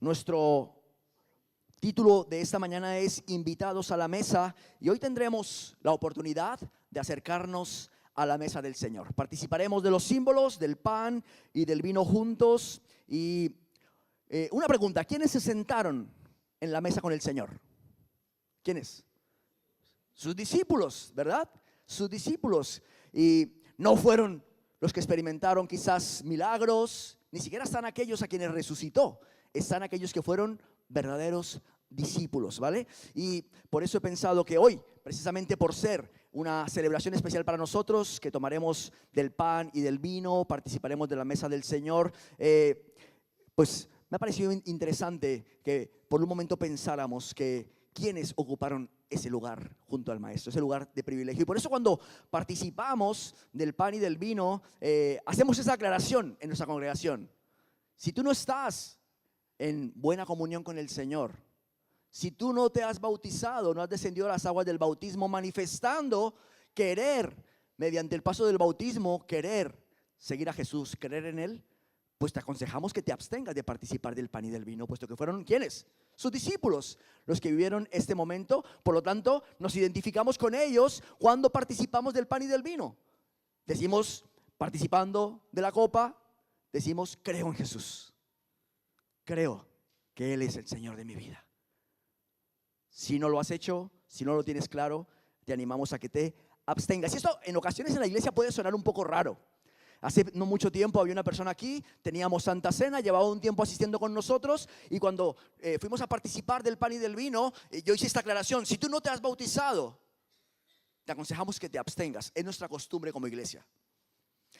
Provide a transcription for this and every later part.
Nuestro título de esta mañana es Invitados a la Mesa, y hoy tendremos la oportunidad de acercarnos a la mesa del Señor. Participaremos de los símbolos del pan y del vino juntos. Y una pregunta: ¿quiénes se sentaron en la mesa con el Señor? ¿Quiénes? Sus discípulos, ¿verdad? Sus discípulos. Y no fueron los que experimentaron quizás milagros, ni siquiera están aquellos a quienes resucitó. Están aquellos que fueron verdaderos discípulos, ¿vale? Y por eso he pensado que hoy, precisamente por ser una celebración especial para nosotros, que tomaremos del pan y del vino, participaremos de la mesa del Señor, pues me ha parecido interesante que por un momento pensáramos que quienes ocuparon ese lugar junto al Maestro, ese lugar de privilegio. Y por eso cuando participamos del pan y del vino, hacemos esa aclaración en nuestra congregación. Si tú no estás en buena comunión con el Señor, si tú no te has bautizado, no has descendido a las aguas del bautismo manifestando querer, mediante el paso del bautismo, querer seguir a Jesús, creer en Él, pues te aconsejamos que te abstengas de participar del pan y del vino, puesto que fueron ¿quiénes? Sus discípulos los que vivieron este momento. Por lo tanto, nos identificamos con ellos cuando participamos del pan y del vino. Decimos, participando de la copa, decimos, creo en Jesús. Creo que Él es el Señor de mi vida. Si no lo has hecho, si no lo tienes claro, te animamos a que te abstengas. Y esto en ocasiones en la iglesia puede sonar un poco raro. Hace no mucho tiempo había una persona aquí, teníamos Santa Cena, llevaba un tiempo asistiendo con nosotros, y cuando fuimos a participar del pan y del vino, yo hice esta aclaración: si tú no te has bautizado, te aconsejamos que te abstengas. Es nuestra costumbre como iglesia.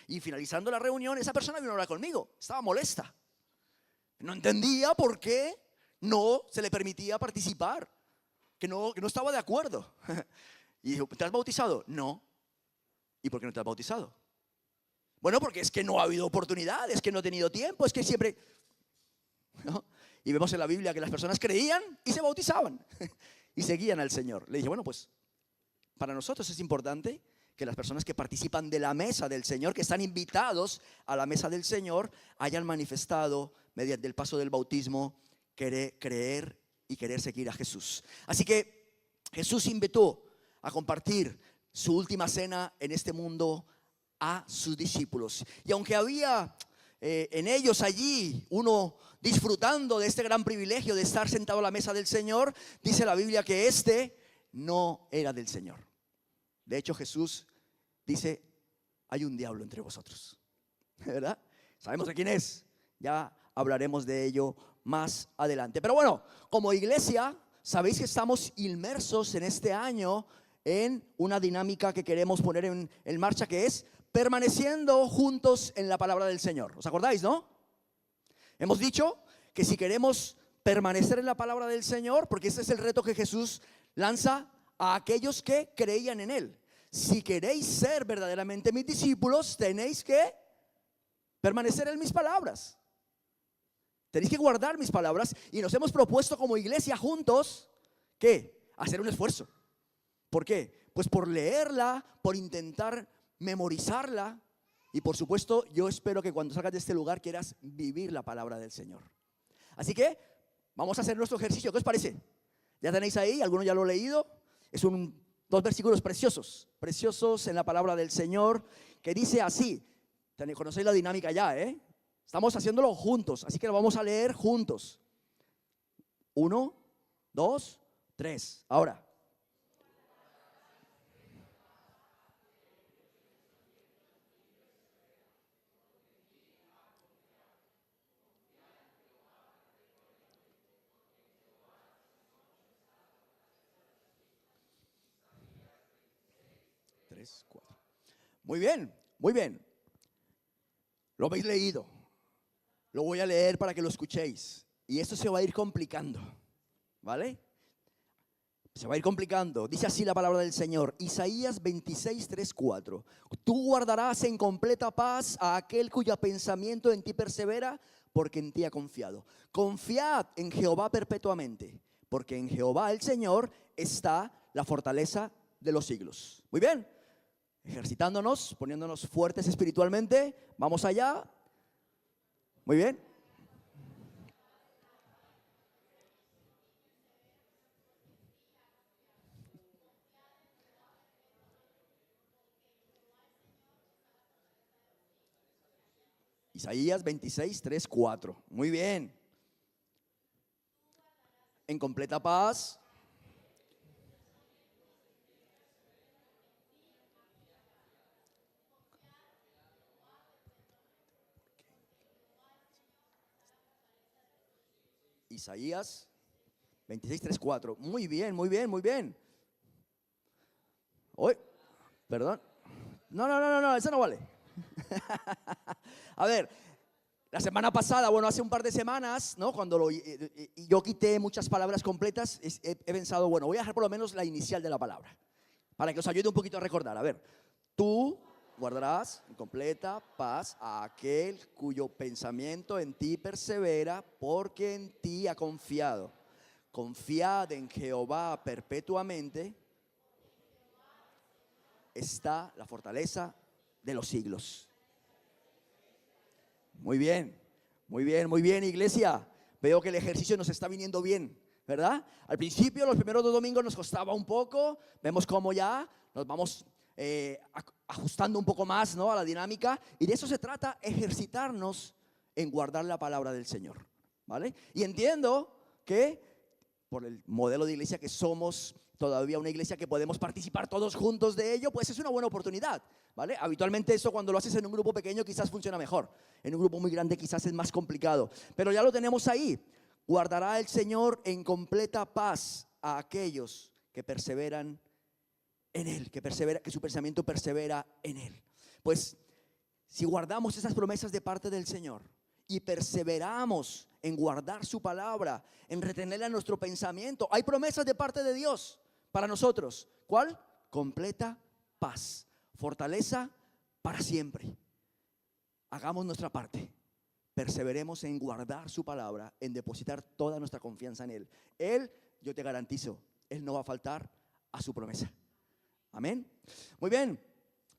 Y finalizando la reunión, esa persona vino a hablar conmigo, estaba molesta. No entendía por qué no se le permitía participar, que no estaba de acuerdo. Y dijo, ¿te has bautizado? No. ¿Y por qué no te has bautizado? Bueno, porque es que no ha habido oportunidad, es que no he tenido tiempo, es que siempre, ¿no? Y vemos en la Biblia que las personas creían y se bautizaban y seguían al Señor. Le dije, bueno, pues para nosotros es importante que las personas que participan de la mesa del Señor, que están invitados a la mesa del Señor, hayan manifestado mediante el paso del bautismo creer y querer seguir a Jesús. Así que Jesús invitó a compartir su última cena en este mundo a sus discípulos. Y aunque había en ellos allí uno disfrutando de este gran privilegio de estar sentado a la mesa del Señor, dice la Biblia que este no era del Señor. De hecho, Jesús dice, hay un diablo entre vosotros, ¿verdad? Sabemos de quién es, ya hablaremos de ello más adelante. Pero bueno, como iglesia, sabéis que estamos inmersos en este año en una dinámica que queremos poner en marcha, que es permaneciendo juntos en la palabra del Señor. ¿Os acordáis, no? Hemos dicho que si queremos permanecer en la palabra del Señor, porque ese es el reto que Jesús lanza a aquellos que creían en Él. Si queréis ser verdaderamente mis discípulos, tenéis que permanecer en mis palabras. Tenéis que guardar mis palabras. Y nos hemos propuesto como iglesia juntos, ¿qué? Hacer un esfuerzo. ¿Por qué? Pues por leerla, por intentar memorizarla, y por supuesto yo espero que cuando salgas de este lugar quieras vivir la palabra del Señor. Así que vamos a hacer nuestro ejercicio. ¿Qué os parece? Ya tenéis ahí, algunos ya lo han leído. Es dos versículos preciosos en la palabra del Señor, que dice así. Conocéis la dinámica ya, ¿eh? Estamos haciéndolo juntos, así que lo vamos a leer juntos. 1, 2, 3. Ahora. Muy bien, muy bien. Lo habéis leído. Lo voy a leer para que lo escuchéis. Y esto se va a ir complicando, ¿vale? Se va a ir complicando. Dice así la palabra del Señor. Isaías 26, 3, 4. Tú guardarás en completa paz a aquel cuyo pensamiento en ti persevera, porque en ti ha confiado. Confiad en Jehová perpetuamente, porque en Jehová el Señor está la fortaleza de los siglos. Muy bien. Ejercitándonos, poniéndonos fuertes espiritualmente. Vamos allá. Muy bien. Isaías 26, 3, 4. Muy bien. En completa paz. Isaías 26, 3, 4. Muy bien, muy bien, muy bien. Hoy, perdón. No, eso no vale. A ver, la semana pasada, bueno, hace un par de semanas, ¿no? Cuando yo quité muchas palabras completas, he pensado, bueno, voy a dejar por lo menos la inicial de la palabra, para que os ayude un poquito a recordar. A ver, tú guardarás en completa paz a aquel cuyo pensamiento en ti persevera, porque en ti ha confiado. Confiad en Jehová perpetuamente, está la fortaleza de los siglos. Muy bien, muy bien, muy bien, iglesia. Veo que el ejercicio nos está viniendo bien, ¿verdad? Al principio, los primeros 2 domingos nos costaba un poco. Vemos cómo ya nos vamos ajustando un poco más, ¿no?, a la dinámica. Y de eso se trata, ejercitarnos en guardar la palabra del Señor, ¿vale? Y entiendo que por el modelo de iglesia que somos, todavía una iglesia que podemos participar todos juntos de ello, pues es una buena oportunidad, ¿vale? Habitualmente eso, cuando lo haces en un grupo pequeño, quizás funciona mejor. En un grupo muy grande quizás es más complicado, pero ya lo tenemos ahí. Guardará el Señor en completa paz a aquellos que perseveran en Él, que su pensamiento persevera en Él. Pues si guardamos esas promesas de parte del Señor y perseveramos en guardar su palabra, en retenerla en nuestro pensamiento, hay promesas de parte de Dios para nosotros. ¿Cuál? Completa paz, fortaleza para siempre. Hagamos nuestra parte, perseveremos en guardar su palabra, en depositar toda nuestra confianza en Él. Él, yo te garantizo, Él no va a faltar a su promesa. Amén. Muy bien.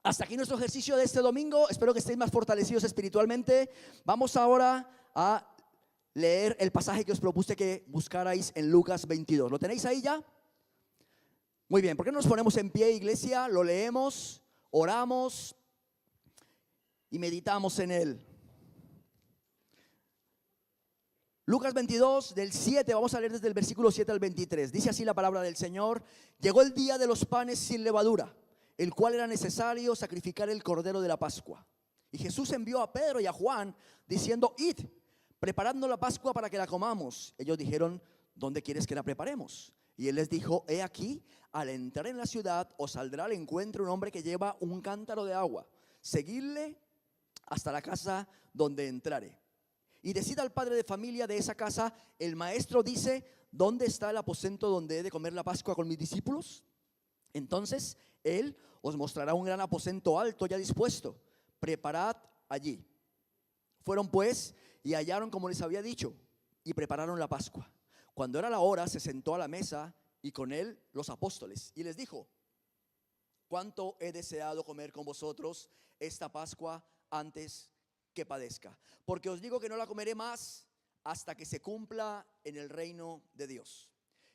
Hasta aquí nuestro ejercicio de este domingo. Espero que estéis más fortalecidos espiritualmente. Vamos ahora a leer el pasaje que os propuse que buscarais en Lucas 22. ¿Lo tenéis ahí ya? Muy bien. ¿Por qué no nos ponemos en pie, iglesia? Lo leemos, oramos y meditamos en él. Lucas 22, del 7, vamos a leer desde el versículo 7 al 23. Dice así la palabra del Señor: llegó el día de los panes sin levadura, el cual era necesario sacrificar el cordero de la Pascua. Y Jesús envió a Pedro y a Juan, diciendo: id, preparando la Pascua para que la comamos. Ellos dijeron: ¿dónde quieres que la preparemos? Y él les dijo: he aquí, al entrar en la ciudad os saldrá al encuentro un hombre que lleva un cántaro de agua. Seguidle hasta la casa donde entrare. Y decida al padre de familia de esa casa: el maestro dice, ¿dónde está el aposento donde he de comer la Pascua con mis discípulos? Entonces él os mostrará un gran aposento alto ya dispuesto. Preparad allí. Fueron pues y hallaron como les había dicho, y prepararon la Pascua. Cuando era la hora, se sentó a la mesa y con él los apóstoles, y les dijo: cuánto he deseado comer con vosotros esta Pascua antes que padezca, porque os digo que no la comeré más hasta que se cumpla en el reino de Dios.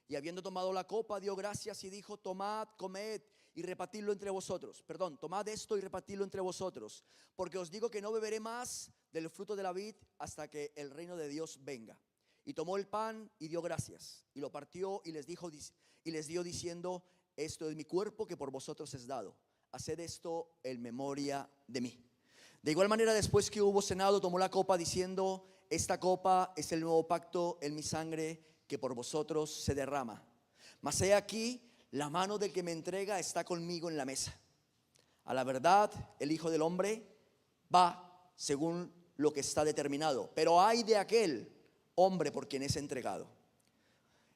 Y habiendo tomado la copa, dio gracias y dijo: tomad, comed y repartidlo entre vosotros. Tomad esto y repartidlo entre vosotros, porque os digo que no beberé más del fruto de la vid hasta que el reino de Dios venga. Y tomó el pan y dio gracias y lo partió y les dio diciendo: esto es mi cuerpo que por vosotros es dado. Haced esto en memoria de mí. De igual manera, después que hubo cenado, tomó la copa diciendo: esta copa es el nuevo pacto en mi sangre, que por vosotros se derrama. Mas he aquí, la mano del que me entrega está conmigo en la mesa. A la verdad, el Hijo del Hombre va según lo que está determinado, pero ay de aquel hombre por quien es entregado.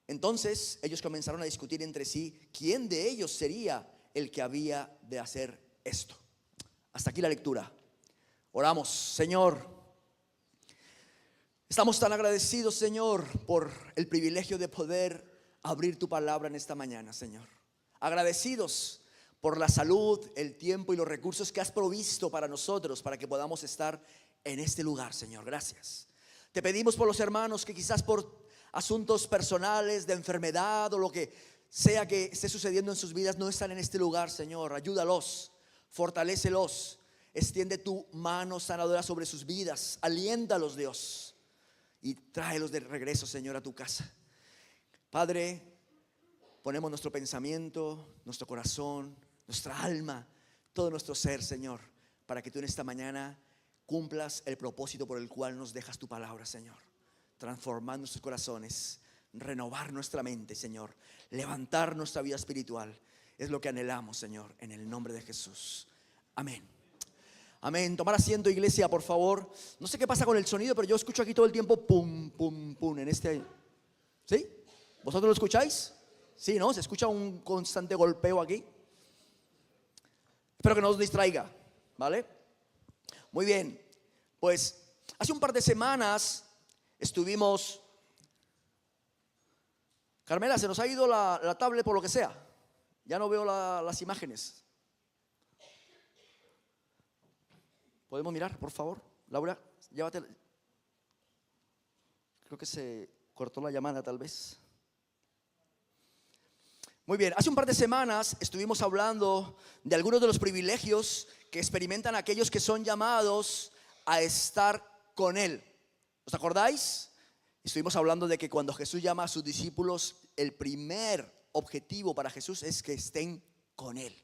Entonces ellos comenzaron a discutir entre sí quién de ellos sería el que había de hacer esto. Hasta aquí la lectura. Oramos. Señor, estamos tan agradecidos, Señor, por el privilegio de poder abrir tu palabra en esta mañana, Señor. Agradecidos por la salud, el tiempo y los recursos que has provisto para nosotros, para que podamos estar en este lugar, Señor. Gracias. Te pedimos por los hermanos que quizás por asuntos personales, de enfermedad o lo que sea que esté sucediendo en sus vidas, no están en este lugar, Señor. Ayúdalos, fortalécelos. extiende tu mano sanadora sobre sus vidas. Aliéntalos, Dios, y tráelos de regreso, Señor, a tu casa. Padre, ponemos nuestro pensamiento, nuestro corazón, nuestra alma, todo nuestro ser, Señor, para que tú en esta mañana cumplas el propósito por el cual nos dejas tu palabra, Señor. Transformar nuestros corazones, renovar nuestra mente, Señor, levantar nuestra vida espiritual. Es lo que anhelamos, Señor, en el nombre de Jesús. Amén. Amén. Tomar asiento, iglesia, por favor. No sé qué pasa con el sonido, pero yo escucho aquí todo el tiempo pum, pum, pum en este. ¿Sí? ¿Vosotros lo escucháis? Sí, ¿no? Se escucha un constante golpeo aquí. Espero que no os distraiga, ¿vale? Muy bien. Pues hace un par de semanas estuvimos. Carmela, se nos ha ido la tablet por lo que sea. Ya no veo las imágenes. ¿Podemos mirar, por favor? Laura, llévate. Creo que se cortó la llamada, tal vez. Muy bien, hace un par de semanas estuvimos hablando de algunos de los privilegios que experimentan aquellos que son llamados a estar con Él. ¿Os acordáis? Estuvimos hablando de que cuando Jesús llama a sus discípulos, el primer objetivo para Jesús es que estén con Él,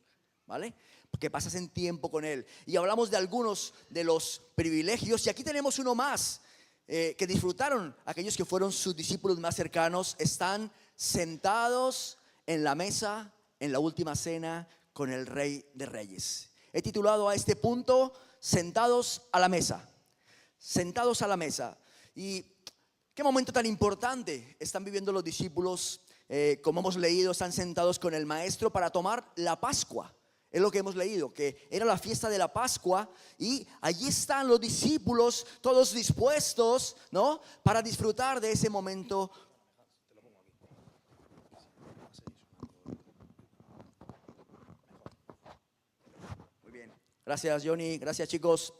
¿vale? Que pasen tiempo con Él. Y hablamos de algunos de los privilegios, y aquí tenemos uno más que disfrutaron aquellos que fueron sus discípulos más cercanos. Están sentados en la mesa, en la última cena, con el Rey de Reyes. He titulado a este punto, Sentados a la mesa. Sentados a la mesa. Y qué momento tan importante están viviendo los discípulos. Como hemos leído, están sentados con el Maestro para tomar la Pascua. Es lo que hemos leído, que era la fiesta de la Pascua, y allí están los discípulos todos dispuestos, ¿no?, para disfrutar de ese momento. Muy bien, gracias Johnny, gracias chicos.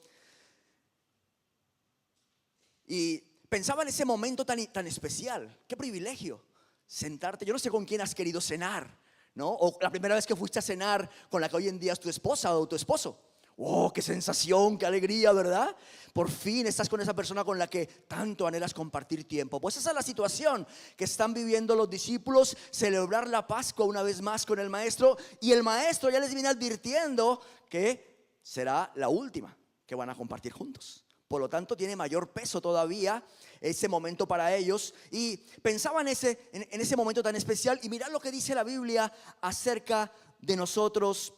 Y pensaba en ese momento tan especial. Qué privilegio sentarte. Yo no sé con quién has querido cenar, ¿no? O la primera vez que fuiste a cenar con la que hoy en día es tu esposa o tu esposo. ¡Oh, qué sensación, qué alegría!, ¿verdad? Por fin estás con esa persona con la que tanto anhelas compartir tiempo. Pues esa es la situación que están viviendo los discípulos, celebrar la Pascua una vez más con el Maestro. Y el Maestro ya les viene advirtiendo que será la última que van a compartir juntos. Por lo tanto, tiene mayor peso todavía ese momento para ellos. Y pensaba en ese momento tan especial. Y mirad lo que dice la Biblia acerca de nosotros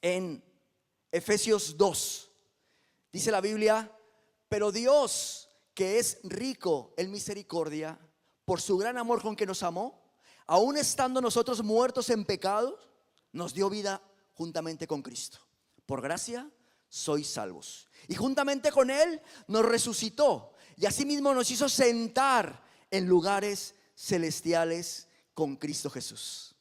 en Efesios 2. Dice la Biblia: pero Dios, que es rico en misericordia, por su gran amor con que nos amó, aun estando nosotros muertos en pecados, nos dio vida juntamente con Cristo. Por gracia sois salvos. Y juntamente con Él nos resucitó, y asimismo nos hizo sentar en lugares celestiales con Cristo Jesús.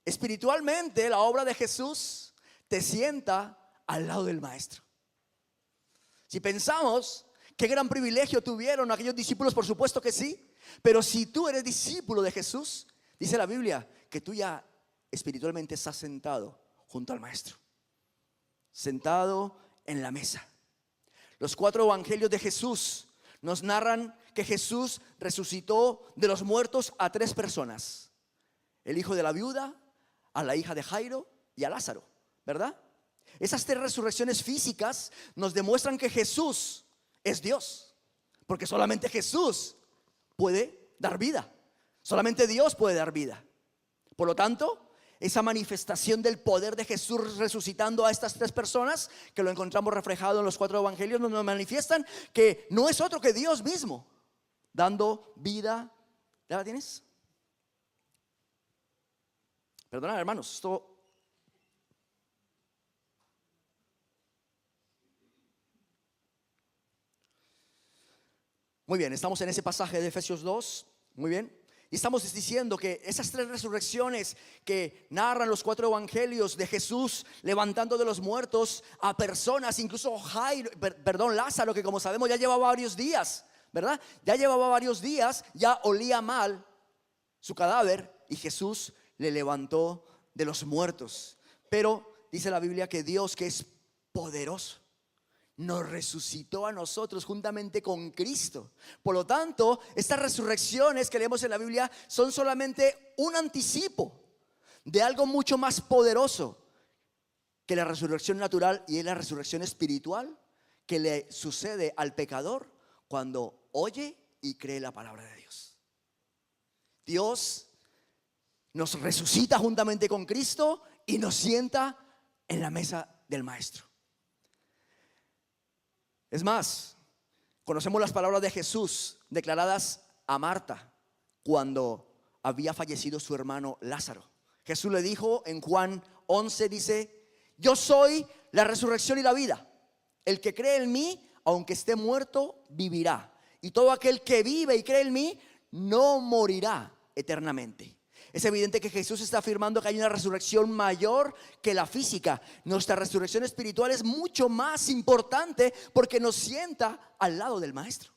Espiritualmente, la obra de Jesús te sienta al lado del Maestro. Si pensamos qué gran privilegio tuvieron aquellos discípulos, por supuesto que sí. Pero si tú eres discípulo de Jesús, dice la Biblia que tú ya espiritualmente estás sentado junto al Maestro, sentado en la mesa. Los 4 evangelios de Jesús nos narran que Jesús resucitó de los muertos a 3 personas: el hijo de la viuda, a la hija de Jairo y a Lázaro, ¿verdad? Esas 3 resurrecciones físicas nos demuestran que Jesús es Dios, porque solamente Jesús puede dar vida, solamente Dios puede dar vida. Por lo tanto, esa manifestación del poder de Jesús resucitando a estas 3 personas, que lo encontramos reflejado en los 4 evangelios, nos manifiestan que no es otro que Dios mismo dando vida. ¿Ya la tienes? Perdonad, hermanos, esto... Muy bien, estamos en ese pasaje de Efesios 2, muy bien. Y estamos diciendo que esas 3 resurrecciones que narran los 4 evangelios de Jesús levantando de los muertos a personas, incluso Lázaro, que como sabemos ya llevaba varios días, ¿verdad? Ya llevaba varios días, ya olía mal su cadáver, y Jesús le levantó de los muertos. Pero dice la Biblia que Dios, que es poderoso, nos resucitó a nosotros juntamente con Cristo. Por lo tanto, estas resurrecciones que leemos en la Biblia son solamente un anticipo de algo mucho más poderoso que la resurrección natural, y es la resurrección espiritual que le sucede al pecador cuando oye y cree la palabra de Dios. Dios nos resucita juntamente con Cristo y nos sienta en la mesa del Maestro. Es más, conocemos las palabras de Jesús declaradas a Marta cuando había fallecido su hermano Lázaro. Jesús le dijo en Juan 11, dice: yo soy la resurrección y la vida. El que cree en mí, aunque esté muerto, vivirá. Y todo aquel que vive y cree en mí, no morirá eternamente. Es evidente que Jesús está afirmando que hay una resurrección mayor que la física. Nuestra resurrección espiritual es mucho más importante porque nos sienta al lado del Maestro.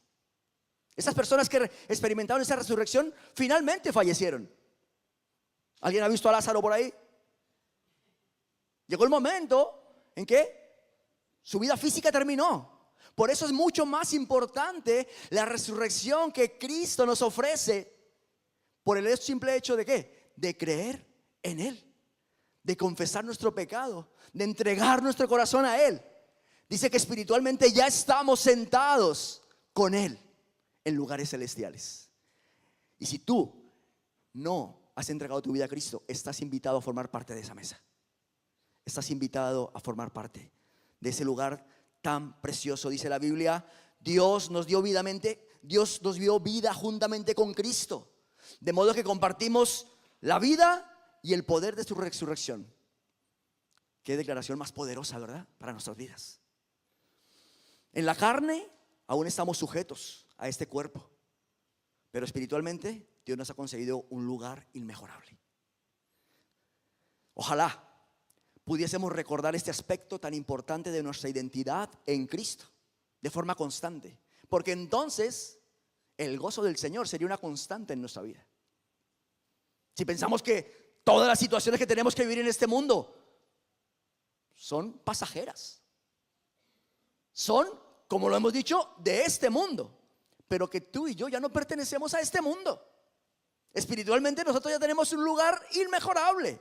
Esas personas que experimentaron esa resurrección finalmente fallecieron. ¿Alguien ha visto a Lázaro por ahí? Llegó el momento en que su vida física terminó. Por eso es mucho más importante la resurrección que Cristo nos ofrece, por el simple hecho de ¿qué? De creer en Él, de confesar nuestro pecado, de entregar nuestro corazón a Él. Dice que espiritualmente ya estamos sentados con Él en lugares celestiales. Y si tú no has entregado tu vida a Cristo, estás invitado a formar parte de esa mesa. Estás invitado a formar parte de ese lugar tan precioso. Dice la Biblia: Dios nos dio vida juntamente con Cristo, de modo que compartimos la vida y el poder de su resurrección. Qué declaración más poderosa, ¿verdad? Para nuestras vidas. En la carne aún estamos sujetos a este cuerpo, pero espiritualmente Dios nos ha concedido un lugar inmejorable. Ojalá pudiésemos recordar este aspecto tan importante de nuestra identidad en Cristo de forma constante, porque entonces el gozo del Señor sería una constante en nuestra vida. Si pensamos que todas las situaciones que tenemos que vivir en este mundo son pasajeras, son, como lo hemos dicho, de este mundo, pero que tú y yo ya no pertenecemos a este mundo. Espiritualmente nosotros ya tenemos un lugar inmejorable.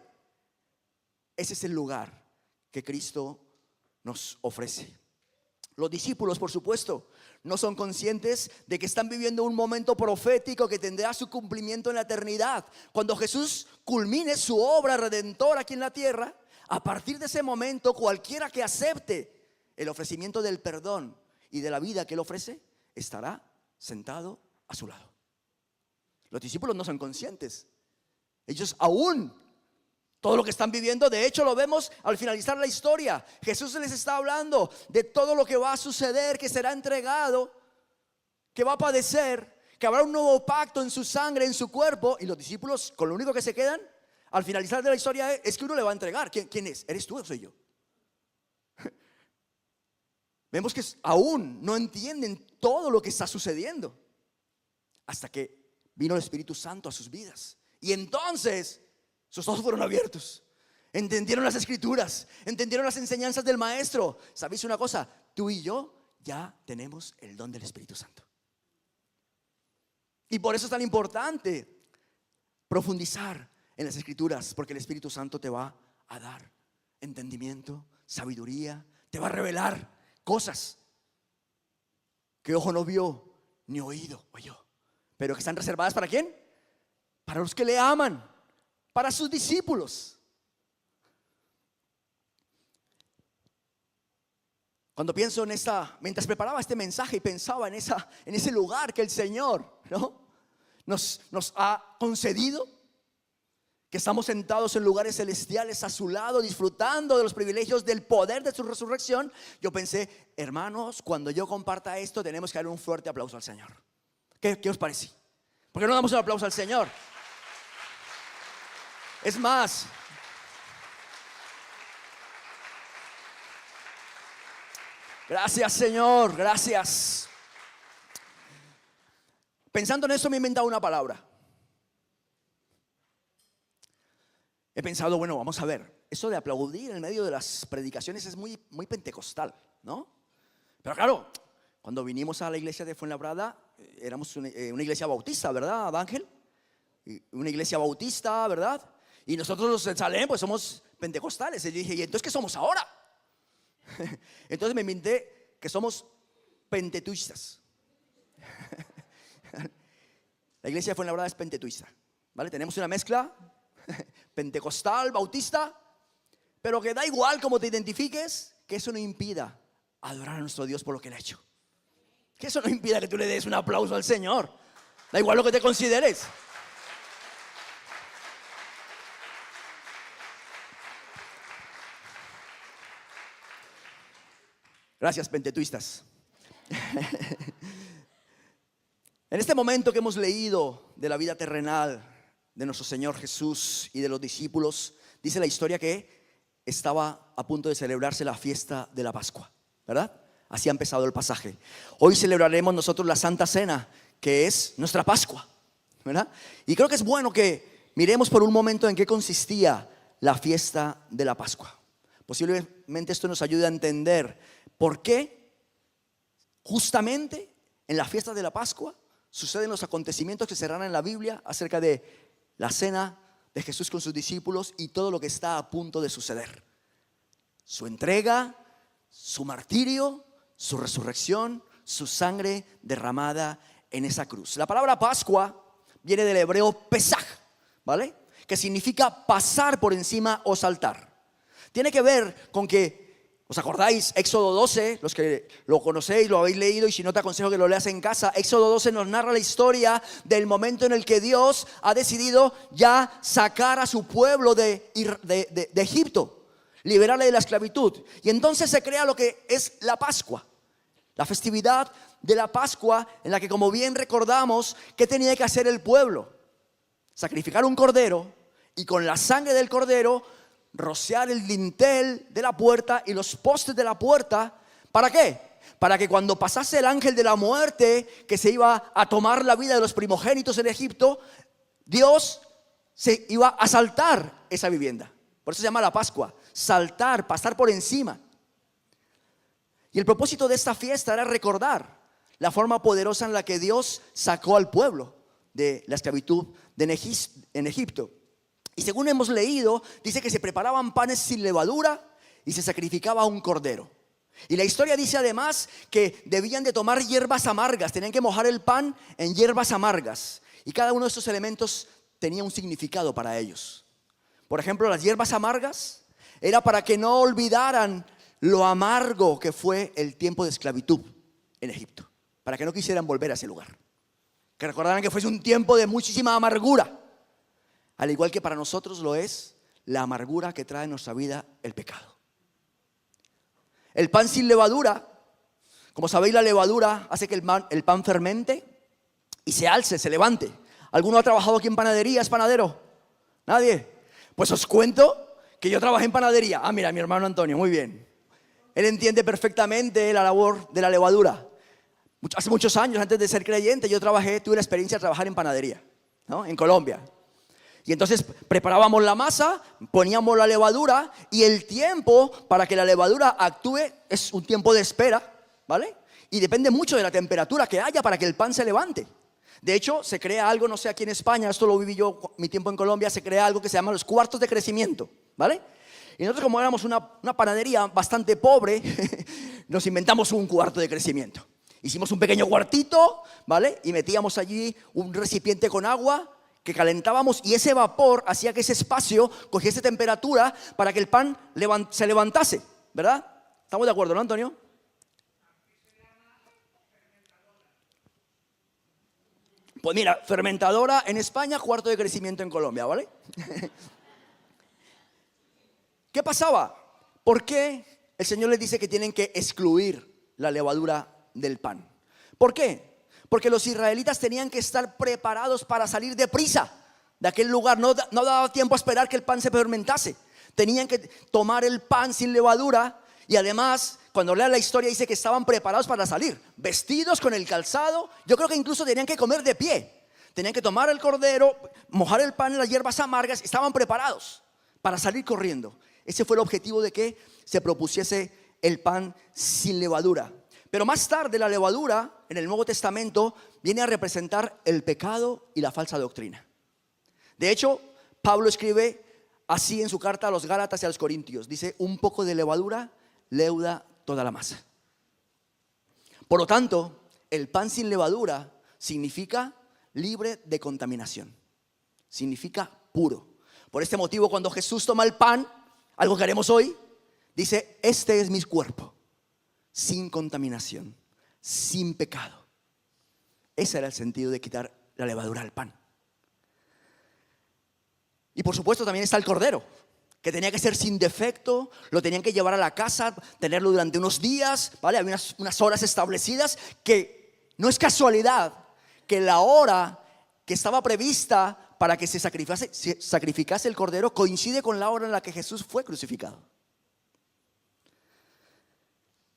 Ese es el lugar que Cristo nos ofrece. Los discípulos, por supuesto, no son conscientes de que están viviendo un momento profético que tendrá su cumplimiento en la eternidad. Cuando Jesús culmine su obra redentora aquí en la tierra, a partir de ese momento, cualquiera que acepte el ofrecimiento del perdón y de la vida que Él ofrece, estará sentado a su lado. Los discípulos no son conscientes. Ellos aún, todo lo que están viviendo, de hecho lo vemos al finalizar la historia. Jesús les está hablando de todo lo que va a suceder, que será entregado, que va a padecer, que habrá un nuevo pacto en su sangre, en su cuerpo. Y los discípulos, con lo único que se quedan al finalizar de la historia es que uno le va a entregar. ¿Quién es? ¿Eres tú o soy yo? Vemos que aún no entienden todo lo que está sucediendo hasta que vino el Espíritu Santo a sus vidas. Y entonces sus ojos fueron abiertos, entendieron las Escrituras, entendieron las enseñanzas del Maestro. ¿Sabéis una cosa? Tú y yo ya tenemos el don del Espíritu Santo. Y por eso es tan importante profundizar en las Escrituras, porque el Espíritu Santo te va a dar entendimiento, sabiduría, te va a revelar cosas que ojo no vio ni oído oyó, pero que están reservadas ¿para quién? Para los que le aman, para sus discípulos. Cuando pienso en mientras preparaba este mensaje y pensaba en ese lugar que el Señor, ¿no?, nos ha concedido, que estamos sentados en lugares celestiales a su lado, disfrutando de los privilegios del poder de su resurrección, yo pensé, hermanos, cuando yo comparta esto tenemos que dar un fuerte aplauso al Señor. ¿Qué os parece? ¿Por qué no damos un aplauso al Señor? Es más, gracias Señor, gracias. Pensando en eso me he inventado una palabra. He pensado, bueno, vamos a ver, eso de aplaudir en medio de las predicaciones es muy pentecostal, ¿no? Pero claro, cuando vinimos a la iglesia de Fuenlabrada, éramos una iglesia bautista, ¿verdad, Ángel? Una iglesia bautista, ¿verdad? Y nosotros los de Salem, pues somos pentecostales. Y yo dije, ¿y entonces qué somos ahora? Entonces me inventé que somos pentetuistas. La iglesia de Fuenlabrada es pentetuista, ¿vale? Tenemos una mezcla pentecostal, bautista, pero que da igual cómo te identifiques, que eso no impida adorar a nuestro Dios por lo que Él ha hecho. Que eso no impida que tú le des un aplauso al Señor. Da igual lo que te consideres. Gracias, pentetuistas. En este momento que hemos leído de la vida terrenal de nuestro Señor Jesús y de los discípulos, dice la historia que estaba a punto de celebrarse la fiesta de la Pascua, ¿verdad? Así ha empezado el pasaje. Hoy celebraremos nosotros la Santa Cena, que es nuestra Pascua, ¿verdad? Y creo que es bueno que miremos por un momento en qué consistía la fiesta de la Pascua. Posiblemente esto nos ayude a entender por qué justamente en la fiesta de la Pascua suceden los acontecimientos que se narran en la Biblia acerca de la cena de Jesús con sus discípulos y todo lo que está a punto de suceder. Su entrega, su martirio, su resurrección, su sangre derramada en esa cruz. La palabra Pascua viene del hebreo Pesaj, ¿vale? Que significa pasar por encima o saltar. Tiene que ver con que, ¿os acordáis? Éxodo 12, los que lo conocéis, lo habéis leído, y si no te aconsejo que lo leas en casa. Éxodo 12 nos narra la historia del momento en el que Dios ha decidido ya sacar a su pueblo de Egipto, liberarle de la esclavitud. Y entonces se crea lo que es la Pascua, la festividad de la Pascua, en la que, como bien recordamos, ¿qué tenía que hacer el pueblo? Sacrificar un cordero y con la sangre del cordero rociar el dintel de la puerta y los postes de la puerta. ¿Para qué? Para que cuando pasase el ángel de la muerte, que se iba a tomar la vida de los primogénitos en Egipto, Dios se iba a saltar esa vivienda. Por eso se llama la Pascua, saltar, pasar por encima. Y el propósito de esta fiesta era recordar la forma poderosa en la que Dios sacó al pueblo de la esclavitud en Egipto. Y según hemos leído, dice que se preparaban panes sin levadura y se sacrificaba un cordero. Y la historia dice además que debían de tomar hierbas amargas, tenían que mojar el pan en hierbas amargas. Y cada uno de estos elementos tenía un significado para ellos. Por ejemplo, las hierbas amargas era para que no olvidaran lo amargo que fue el tiempo de esclavitud en Egipto, para que no quisieran volver a ese lugar, que recordaran que fuese un tiempo de muchísima amargura. Al igual que para nosotros lo es la amargura que trae en nuestra vida el pecado. El pan sin levadura, como sabéis, la levadura hace que el pan fermente y se alce, se levante. ¿Alguno ha trabajado aquí en panadería? ¿Es panadero? ¿Nadie? Pues os cuento que yo trabajé en panadería. Ah, mira, mi hermano Antonio, muy bien. Él entiende perfectamente la labor de la levadura. Hace muchos años, antes de ser creyente, tuve la experiencia de trabajar en panadería, ¿no? En Colombia. Y entonces preparábamos la masa, poníamos la levadura, y el tiempo para que la levadura actúe es un tiempo de espera, ¿vale? Y depende mucho de la temperatura que haya para que el pan se levante. De hecho, se crea algo, no sé, aquí en España, esto lo viví yo mi tiempo en Colombia, se crea algo que se llama los cuartos de crecimiento, ¿vale? Y nosotros, como éramos una panadería bastante pobre, nos inventamos un cuarto de crecimiento. Hicimos un pequeño cuartito, ¿vale? Y metíamos allí un recipiente con agua que calentábamos, y ese vapor hacía que ese espacio cogiese temperatura para que el pan se levantase, ¿verdad? ¿Estamos de acuerdo, no, Antonio? Pues mira, fermentadora en España, cuarto de crecimiento en Colombia, ¿vale? ¿Qué pasaba? ¿Por qué el Señor les dice que tienen que excluir la levadura del pan? ¿Por qué? Porque los israelitas tenían que estar preparados para salir deprisa de aquel lugar. No daba tiempo a esperar que el pan se fermentase. Tenían que tomar el pan sin levadura. Y además, cuando leas la historia, dice que estaban preparados para salir, vestidos con el calzado. Yo creo que incluso tenían que comer de pie. Tenían que tomar el cordero, mojar el pan en las hierbas amargas. Estaban preparados para salir corriendo. Ese fue el objetivo de que se propusiese el pan sin levadura. Pero más tarde la levadura en el Nuevo Testamento viene a representar el pecado y la falsa doctrina. De hecho, Pablo escribe así en su carta a los Gálatas y a los Corintios. Dice, un poco de levadura leuda toda la masa. Por lo tanto, el pan sin levadura significa libre de contaminación. Significa puro. Por este motivo, cuando Jesús toma el pan, algo que haremos hoy, dice, este es mi cuerpo, sin contaminación, sin pecado. Ese era el sentido de quitar la levadura al pan. Y por supuesto también está el cordero, que tenía que ser sin defecto, lo tenían que llevar a la casa, tenerlo durante unos días, ¿vale? Había unas horas establecidas, que no es casualidad que la hora que estaba prevista para que se sacrificase el cordero coincide con la hora en la que Jesús fue crucificado.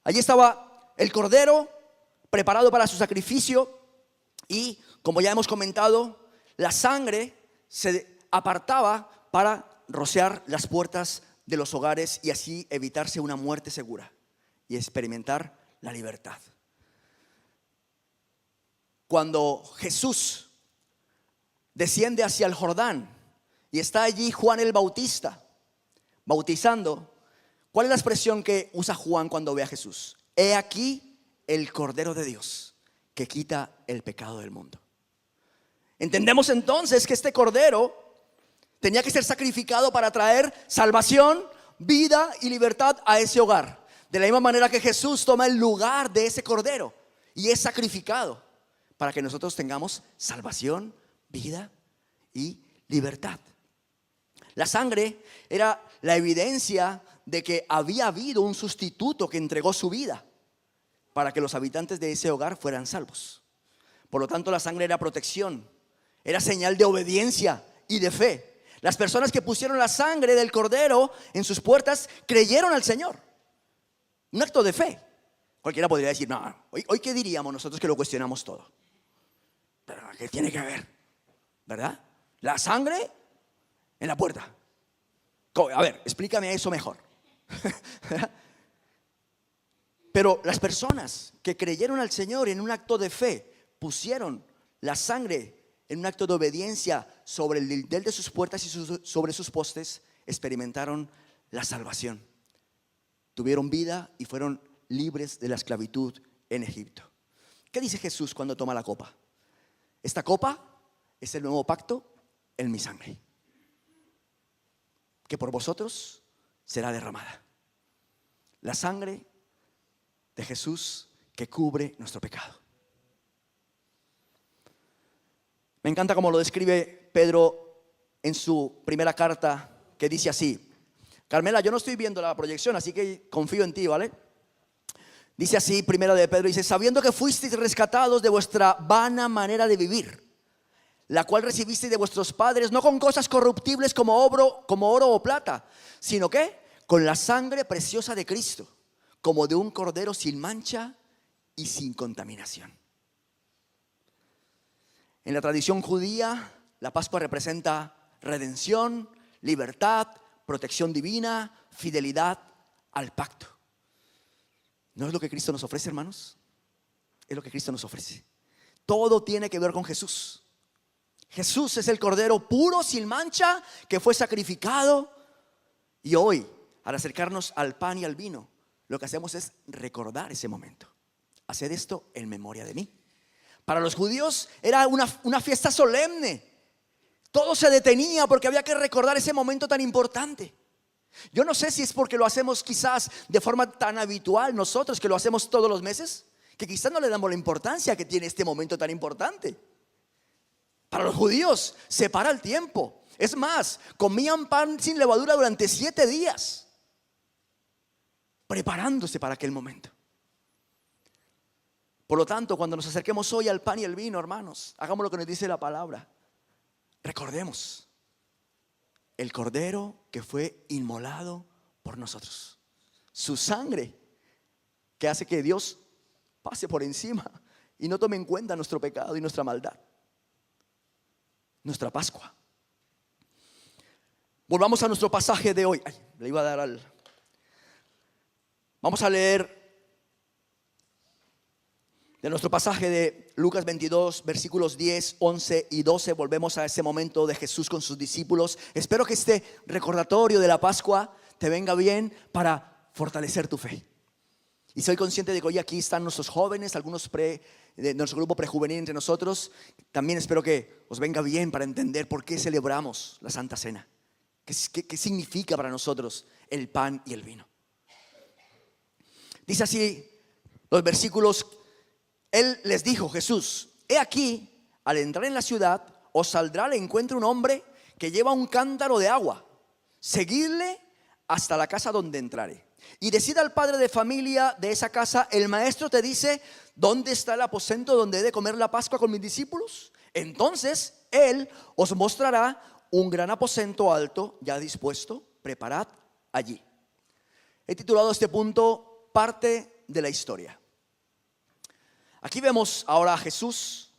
Allí estaba el cordero preparado para su sacrificio y, como ya hemos comentado, la sangre se apartaba para rociar las puertas de los hogares y así evitarse una muerte segura y experimentar la libertad. Cuando Jesús desciende hacia el Jordán y está allí Juan el Bautista bautizando, ¿cuál es la expresión que usa Juan cuando ve a Jesús? He aquí el Cordero de Dios que quita el pecado del mundo. Entendemos entonces que este Cordero tenía que ser sacrificado para traer salvación, vida y libertad a ese hogar. De la misma manera que Jesús toma el lugar de ese Cordero y es sacrificado para que nosotros tengamos salvación, vida y libertad. La sangre era la evidencia de que había habido un sustituto que entregó su vida para que los habitantes de ese hogar fueran salvos. Por lo tanto, la sangre era protección, era señal de obediencia y de fe. Las personas que pusieron la sangre del cordero en sus puertas creyeron al Señor. Un acto de fe. Cualquiera podría decir, no, hoy ¿qué diríamos nosotros que lo cuestionamos todo? Pero ¿qué tiene que ver? ¿Verdad? La sangre en la puerta. A ver, explícame eso mejor. Pero las personas que creyeron al Señor en un acto de fe, pusieron la sangre en un acto de obediencia sobre el dintel de sus puertas y sobre sus postes, experimentaron la salvación. Tuvieron vida y fueron libres de la esclavitud en Egipto. ¿Qué dice Jesús cuando toma la copa? Esta copa es el nuevo pacto en mi sangre, que por vosotros será derramada. La sangre de Jesús que cubre nuestro pecado. Me encanta cómo lo describe Pedro en su primera carta, que dice así. Carmela, yo no estoy viendo la proyección, así que confío en ti, ¿vale? Dice así, primera de Pedro, dice, sabiendo que fuisteis rescatados de vuestra vana manera de vivir, la cual recibisteis de vuestros padres, no con cosas corruptibles como oro o plata, sino que con la sangre preciosa de Cristo, como de un cordero sin mancha y sin contaminación. En la tradición judía, la Pascua representa redención, libertad, protección divina, fidelidad al pacto. ¿No es lo que Cristo nos ofrece, hermanos? Es lo que Cristo nos ofrece. Todo tiene que ver con Jesús. Jesús es el cordero puro, sin mancha, que fue sacrificado. Y hoy, al acercarnos al pan y al vino, lo que hacemos es recordar ese momento. Haced esto en memoria de mí. Para los judíos era una fiesta solemne. Todo se detenía porque había que recordar ese momento tan importante. Yo no sé si es porque lo hacemos quizás de forma tan habitual nosotros, que lo hacemos todos los meses, que quizás no le damos la importancia que tiene este momento tan importante. Para los judíos se para el tiempo. Es más, comían pan sin levadura durante 7 días, preparándose para aquel momento. Por lo tanto, cuando nos acerquemos hoy al pan y el vino, hermanos, hagamos lo que nos dice la palabra. Recordemos el cordero que fue inmolado por nosotros, su sangre que hace que Dios pase por encima y no tome en cuenta nuestro pecado y nuestra maldad, nuestra Pascua. Volvamos a nuestro pasaje de hoy. Vamos a leer De nuestro pasaje de Lucas 22, versículos 10, 11 y 12, volvemos a ese momento de Jesús con sus discípulos. Espero que este recordatorio de la Pascua te venga bien para fortalecer tu fe. Y soy consciente de que hoy aquí están nuestros jóvenes, algunos de nuestro grupo prejuvenil entre nosotros. También espero que os venga bien para entender por qué celebramos la Santa Cena. ¿Qué significa para nosotros el pan y el vino? Dice así los versículos. Él les dijo, Jesús, he aquí, al entrar en la ciudad, os saldrá al encuentro un hombre que lleva un cántaro de agua. Seguidle hasta la casa donde entrare. Y decid al padre de familia de esa casa, el maestro te dice, ¿dónde está el aposento donde he de comer la Pascua con mis discípulos? Entonces él os mostrará un gran aposento alto, ya dispuesto, preparad allí. He titulado este punto, parte de la historia. Aquí vemos ahora a Jesús,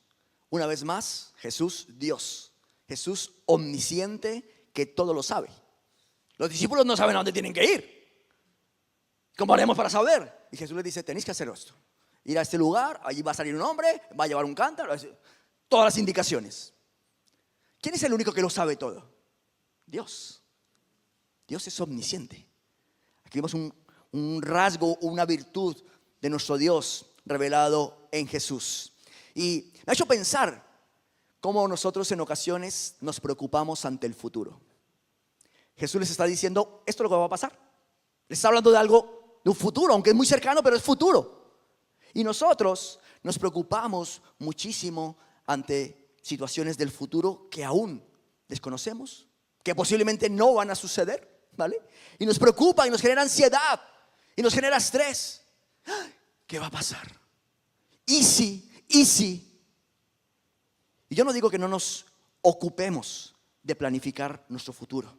una vez más, Jesús Dios, Jesús omnisciente que todo lo sabe. Los discípulos no saben a dónde tienen que ir. ¿Cómo haremos para saber? Y Jesús les dice, tenéis que hacer esto. Ir a este lugar, allí va a salir un hombre, va a llevar un cántaro, todas las indicaciones. ¿Quién es el único que lo sabe todo? Dios. Dios es omnisciente. Aquí vemos un rasgo, una virtud de nuestro Dios revelado en Jesús. Y me ha hecho pensar cómo nosotros en ocasiones nos preocupamos ante el futuro. Jesús les está diciendo, esto es lo que va a pasar. Les está hablando de algo, de un futuro, aunque es muy cercano, pero es futuro. Y nosotros nos preocupamos muchísimo ante situaciones del futuro que aún desconocemos, que posiblemente no van a suceder, ¿vale? Y nos preocupa y nos genera ansiedad y nos genera estrés. ¿Qué va a pasar? ¿Y si? Y yo no digo que no nos ocupemos de planificar nuestro futuro,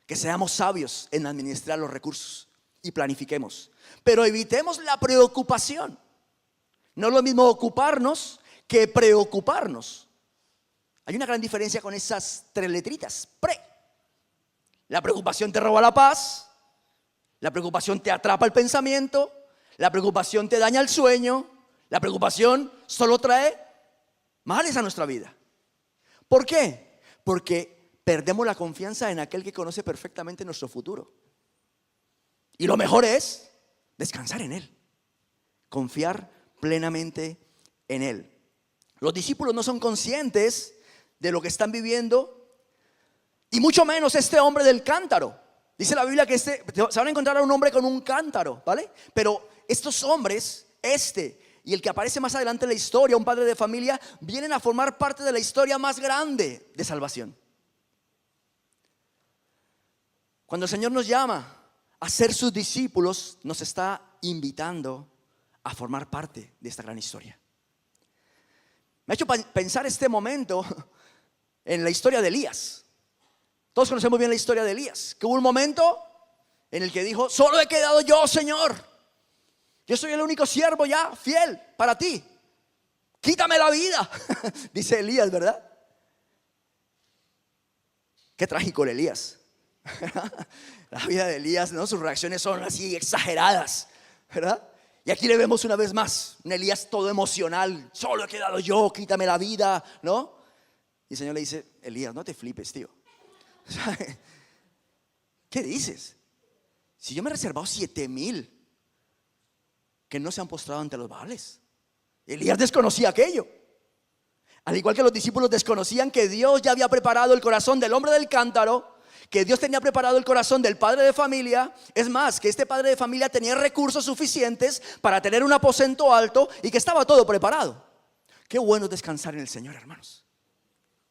que seamos sabios en administrar los recursos y planifiquemos, pero evitemos la preocupación. No es lo mismo ocuparnos que preocuparnos. Hay una gran diferencia con esas tres letritas, pre. La preocupación te roba la paz, la preocupación te atrapa el pensamiento, la preocupación te daña el sueño, la preocupación solo trae males a nuestra vida. ¿Por qué? Porque perdemos la confianza en aquel que conoce perfectamente nuestro futuro. Y lo mejor es descansar en Él, confiar plenamente en Él. Los discípulos no son conscientes de lo que están viviendo, y mucho menos este hombre del cántaro. Dice la Biblia que se van a encontrar a un hombre con un cántaro, ¿vale? Pero estos hombres, y el que aparece más adelante en la historia, un padre de familia, vienen a formar parte de la historia más grande de salvación. Cuando el Señor nos llama a ser sus discípulos, nos está invitando a formar parte de esta gran historia. Me ha hecho pensar este momento en la historia de Elías. Todos conocemos bien la historia de Elías, que hubo un momento en el que dijo, solo he quedado yo, Señor. Yo soy el único siervo ya fiel para ti. Quítame la vida, dice Elías, ¿verdad? Qué trágico el Elías. La vida de Elías, ¿no? Sus reacciones son así exageradas, ¿verdad? Y aquí le vemos una vez más un Elías todo emocional. Solo he quedado yo, quítame la vida, ¿no? Y el Señor le dice, Elías, no te flipes, tío. ¿Qué dices? Si yo me he reservado 7,000 que no se han postrado ante los Baales. Elías desconocía aquello. Al igual que los discípulos desconocían que Dios ya había preparado el corazón del hombre del cántaro, que Dios tenía preparado el corazón del padre de familia. Es más, que este padre de familia tenía recursos suficientes para tener un aposento alto y que estaba todo preparado. Qué bueno descansar en el Señor, hermanos.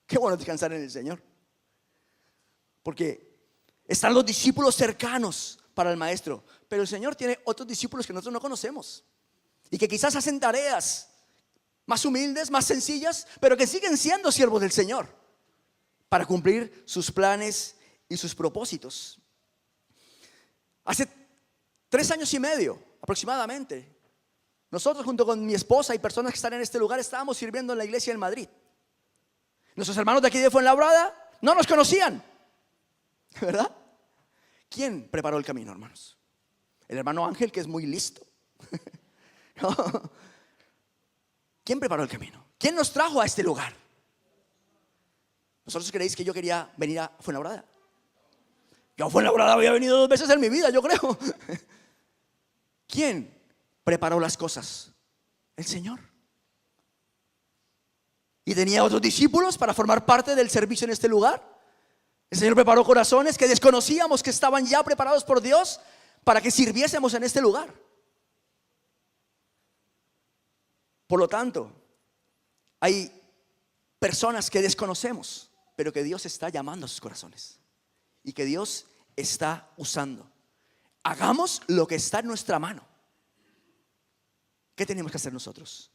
Qué bueno descansar en el Señor. Porque están los discípulos cercanos para el maestro, pero el Señor tiene otros discípulos que nosotros no conocemos y que quizás hacen tareas más humildes, más sencillas, pero que siguen siendo siervos del Señor para cumplir sus planes y sus propósitos. Hace 3 años y medio aproximadamente, nosotros junto con mi esposa y personas que están en este lugar estábamos sirviendo en la iglesia en Madrid. Nuestros hermanos de aquí de Fuenlabrada no nos conocían, ¿verdad? ¿Quién preparó el camino, hermanos? El hermano Ángel, que es muy listo. ¿No? ¿Quién preparó el camino? ¿Quién nos trajo a este lugar? ¿Vosotros creéis que yo quería venir a Fuenlabrada? Yo a Fuenlabrada había venido 2 veces en mi vida, yo creo. ¿Quién preparó las cosas? El Señor. Y tenía otros discípulos para formar parte del servicio en este lugar. El Señor preparó corazones que desconocíamos, que estaban ya preparados por Dios para que sirviésemos en este lugar. Por lo tanto, hay personas que desconocemos, pero que Dios está llamando a sus corazones y que Dios está usando. Hagamos lo que está en nuestra mano. ¿Qué tenemos que hacer nosotros?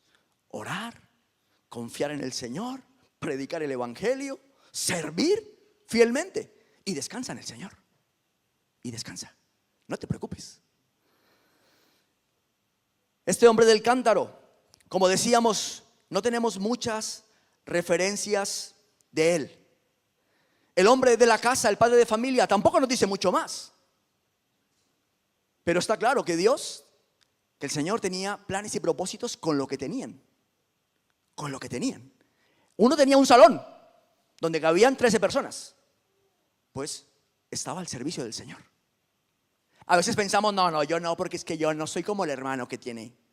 Orar, confiar en el Señor, predicar el evangelio, servir fielmente y descansa en el Señor. Y descansa, no te preocupes. Este hombre del cántaro, como decíamos, no tenemos muchas referencias de él. El hombre de la casa, el padre de familia, tampoco nos dice mucho más. Pero está claro que Dios, que el Señor tenía planes y propósitos con lo que tenían. Con lo que tenían. Uno tenía un salón donde cabían 13 personas. Pues estaba al servicio del Señor. A veces pensamos, no, yo no, porque es que yo no soy como el hermano que tiene.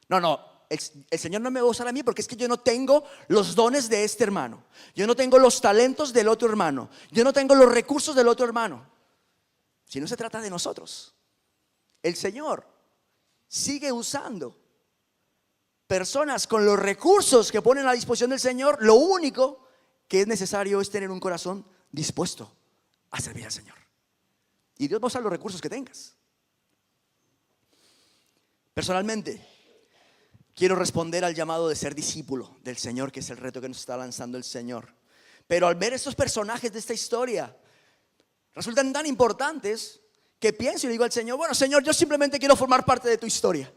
No, el Señor no me va a usar a mí porque es que yo no tengo los dones de este hermano. Yo no tengo los talentos del otro hermano. Yo no tengo los recursos del otro hermano. Si no se trata de nosotros. El Señor sigue usando personas con los recursos que ponen a la disposición del Señor. Lo único que es necesario es tener un corazón dispuesto a servir al Señor. Y Dios va a usar los recursos que tengas. Personalmente, quiero responder al llamado de ser discípulo del Señor, que es el reto que nos está lanzando el Señor. Pero al ver estos personajes de esta historia, resultan tan importantes que pienso y le digo al Señor, bueno, Señor, yo simplemente quiero formar parte de tu historia.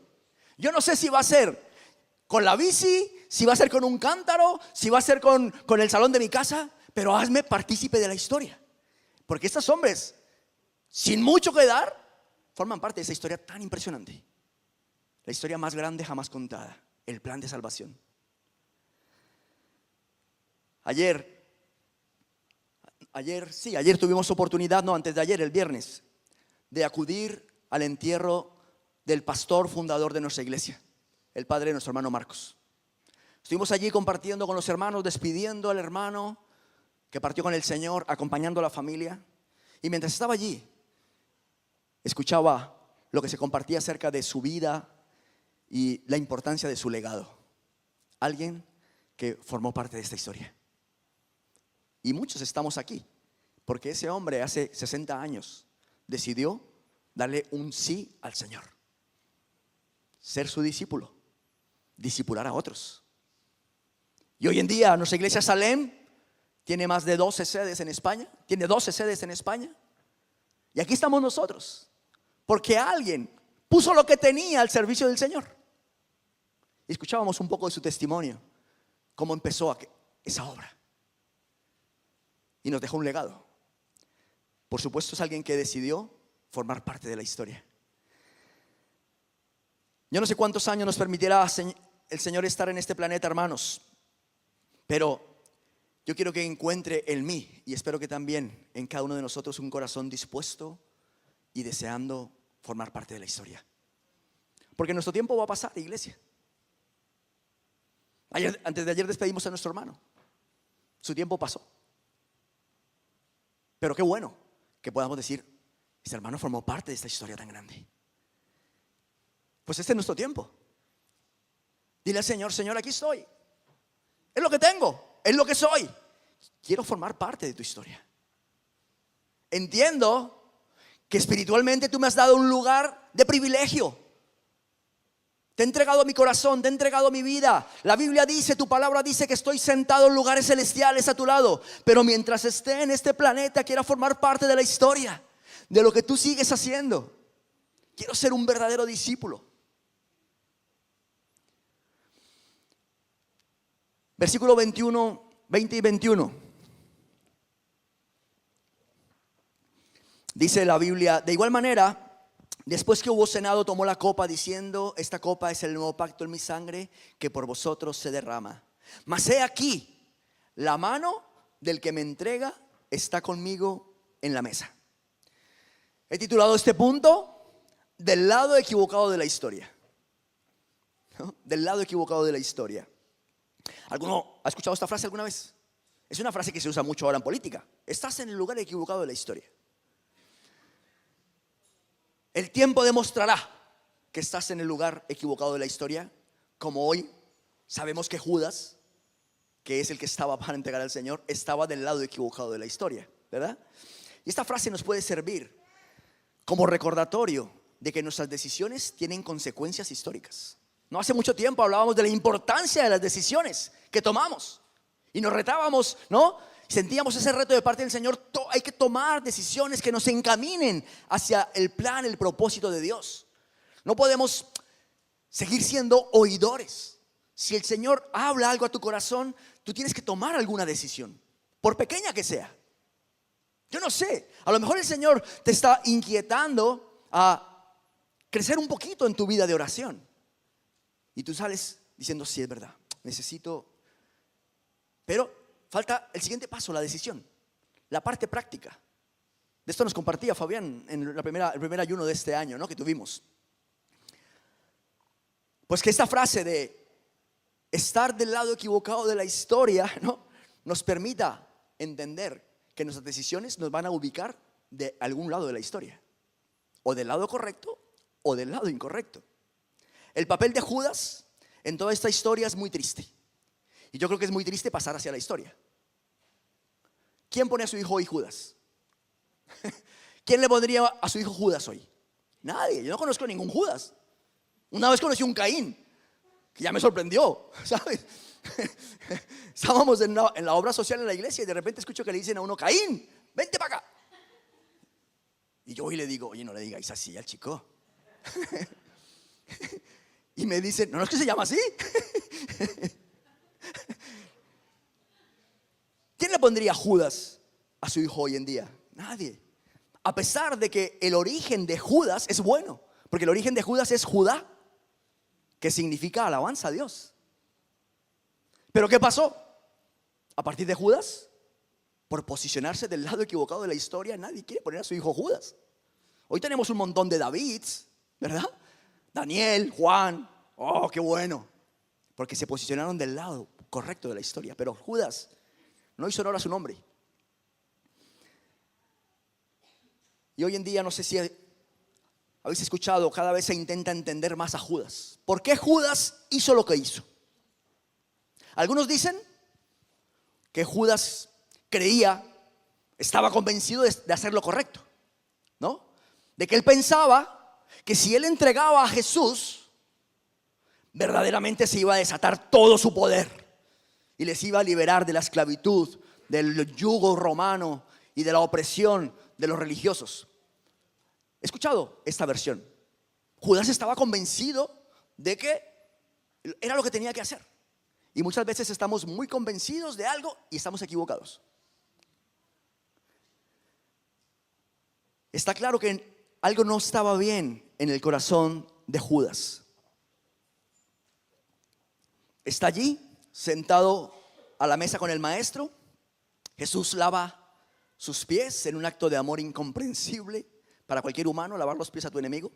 Yo no sé si va a ser con la bici, si va a ser con un cántaro, si va a ser con el salón de mi casa, pero hazme partícipe de la historia. Porque estos hombres, sin mucho que dar, forman parte de esa historia tan impresionante. La historia más grande jamás contada, el plan de salvación. Ayer tuvimos oportunidad, antes de ayer, el viernes, de acudir al entierro del pastor fundador de nuestra iglesia, el padre de nuestro hermano Marcos. Estuvimos allí compartiendo con los hermanos, despidiendo al hermano que partió con el Señor, acompañando a la familia. Y mientras estaba allí, escuchaba lo que se compartía acerca de su vida y la importancia de su legado. Alguien que formó parte de esta historia. Y muchos estamos aquí porque ese hombre hace 60 años decidió darle un sí al Señor. Ser su discípulo, discipular a otros. Y hoy en día nuestra iglesia Salem tiene más de 12 sedes en España. Tiene 12 sedes en España. Y aquí estamos nosotros porque alguien puso lo que tenía al servicio del Señor. Y escuchábamos un poco de su testimonio, cómo empezó esa obra. Y nos dejó un legado. Por supuesto, es alguien que decidió formar parte de la historia. Yo no sé cuántos años nos permitirá el Señor estar en este planeta, hermanos, pero yo quiero que encuentre en mí, y espero que también en cada uno de nosotros, un corazón dispuesto y deseando formar parte de la historia. Porque nuestro tiempo va a pasar, iglesia. Antes de ayer despedimos a nuestro hermano. Su tiempo pasó. Pero qué bueno que podamos decir, este hermano formó parte de esta historia tan grande. Pues este es nuestro tiempo. Dile al Señor, Señor, aquí estoy. Es lo que tengo, es lo que soy. Quiero formar parte de tu historia. Entiendo que espiritualmente tú me has dado un lugar de privilegio. Te he entregado mi corazón, te he entregado mi vida. La Biblia dice, tu palabra dice que estoy sentado en lugares celestiales a tu lado. Pero mientras esté en este planeta, quiero formar parte de la historia, de lo que tú sigues haciendo. Quiero ser un verdadero discípulo. Versículo 21, 20 y 21. Dice la Biblia, de igual manera, Después que hubo cenado, tomó la copa diciendo: esta copa es el nuevo pacto en mi sangre, que por vosotros se derrama. Mas he aquí, la mano del que me entrega está conmigo en la mesa. He titulado este punto: del lado equivocado de la historia. ¿No? Del lado equivocado de la historia. ¿Alguno ha escuchado esta frase alguna vez? Es una frase que se usa mucho ahora en política. Estás en el lugar equivocado de la historia. El tiempo demostrará que estás en el lugar equivocado de la historia, como hoy sabemos que Judas, que es el que estaba para entregar al Señor, estaba del lado equivocado de la historia, ¿verdad? Y esta frase nos puede servir como recordatorio de que nuestras decisiones tienen consecuencias históricas. No hace mucho tiempo hablábamos de la importancia de las decisiones que tomamos y nos retábamos, ¿no? Sentíamos ese reto de parte del Señor. Hay que tomar decisiones que nos encaminen hacia el plan, el propósito de Dios. No podemos seguir siendo oidores. Si el Señor habla algo a tu corazón, tú tienes que tomar alguna decisión, por pequeña que sea. Yo no sé, a lo mejor el Señor te está inquietando a crecer un poquito en tu vida de oración. Y tú sales diciendo: sí, es verdad, necesito. Pero falta el siguiente paso, la decisión, la parte práctica. De esto nos compartía Fabián en el primer ayuno de este año, ¿no?, que tuvimos. Pues que esta frase de estar del lado equivocado de la historia, ¿no?, nos permita entender que nuestras decisiones nos van a ubicar de algún lado de la historia, o del lado correcto o del lado incorrecto. El papel de Judas en toda esta historia es muy triste. Y yo creo que es muy triste pasar hacia la historia. ¿Quién pone a su hijo hoy Judas? ¿Quién le pondría a su hijo Judas hoy? Nadie. Yo no conozco ningún Judas. Una vez conocí un Caín, que ya me sorprendió, ¿sabes? Estábamos en la obra social en la iglesia y de repente escucho que le dicen a uno: Caín, vente para acá. Y yo hoy le digo: oye, no le digáis así al chico. Y me dicen: no es que se llama así. ¿Quién le pondría Judas a su hijo hoy en día? Nadie. A pesar de que el origen de Judas es bueno, porque el origen de Judas es Judá, que significa alabanza a Dios. Pero ¿qué pasó? A partir de Judas, por posicionarse del lado equivocado de la historia, nadie quiere poner a su hijo Judas. Hoy tenemos un montón de Davids, ¿verdad? Daniel, Juan, oh, qué bueno, porque se posicionaron del lado correcto de la historia. Pero Judas no hizo honor a su nombre. Y hoy en día, no sé si habéis escuchado, cada vez se intenta entender más a Judas. ¿Por qué Judas hizo lo que hizo? Algunos dicen que Judas estaba convencido de hacer lo correcto, ¿no? De que él pensaba que si él entregaba a Jesús, verdaderamente se iba a desatar todo su poder y les iba a liberar de la esclavitud, del yugo romano y de la opresión de los religiosos. He escuchado esta versión. Judas estaba convencido de que era lo que tenía que hacer. Y muchas veces estamos muy convencidos de algo y estamos equivocados. Está claro que algo no estaba bien en el corazón de Judas. Está allí, sentado a la mesa con el maestro. Jesús lava sus pies en un acto de amor incomprensible para cualquier humano, lavar los pies a tu enemigo.